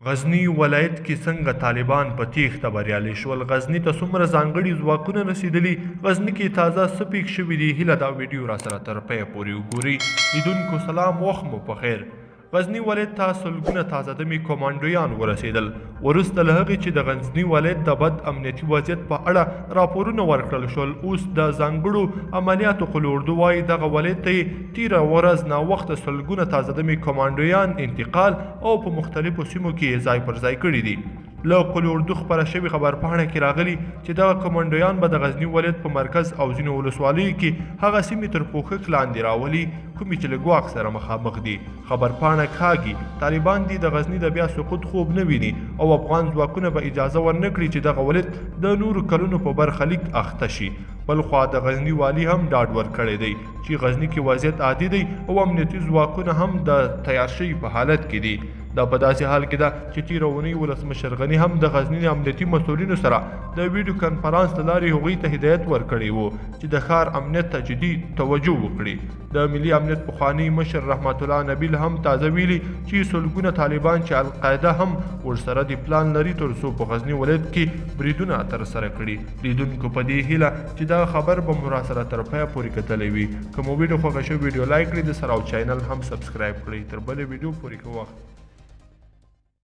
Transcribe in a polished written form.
غزنی ولایت کې څنګه طالبان په تیښته بریالي شول؟ غزني ته څومره ځانګړي ځواکونه رسېدلي؟ غزني کې تازه څه پیښ شوي دي؟ هیله دا ویډیو راسره تر پایه پورې وګورئ. لیدونکو سلام، وخت مو په خیر. غزني ولایت ته سلګونه تازه دمې کمانډویان ورسېدل وروسته له هغې چې د غزني ولایت د بد امنیتي وضعیت په اړه راپورونه ورکړل شول. اوس د ځانګړو عملیاتو قل اردو وایي دغه ولایت ته یې تېره ورځ ناوخته سلګونه تازه دمې کمانډویان انتقال او په مختلفو سیمو کې ځای پر ځای کړي دي. له قل اردو خپره شوې خبرپاڼه کې راغلي چې دغه کمانډویان به د غزني ولایت په مرکز او ځینو ولسوالیو کې هغه سیمې تر پوښښ لاندې راولي کومې چې له ګواښ سره مخامخ دي. خبرپاڼه کاږي طالبان دي د غزني د بیا سقوط خوب نه ویني او افغان ځواکونه به اجازه ورنه کړي چې دغه ولایت د نورو کلونو په برخلیک اخته شي. بلخوا د غزني والي هم ډاډ ورکړی دی چې غزني کې وضعیت عادي دی او امنیتي ځواکونه هم د تیار شوي په حالت کې دي. دا په داسې حال کې ده چې تېره اونۍ ولسمشر غني هم د غزني امنیتي مسؤلینو سره د ویډیو کنفرانس له لارې هغوی ته هدایت ورکړی و چې د ښار امنیت ته جدي توجه وکړي. د ملي امنیت پخوانی مشر رحمت الله نبیل هم تازه ویلي چې سلګونه طالبان چې القاعده هم ورسره د پلان لري تر څو په غزني ولایت کې بریدونه ترسره کړي. لیدونکو په دې هیله چې دا خبر به مو راسره تر پایه پورې کتلی وي. که مو ویډیو خوښه شوې ویډیو لایک کړئ، د سره او چینل هم سبسکرایب کړئ. تر بلې ویډیو پورې ښه وخت.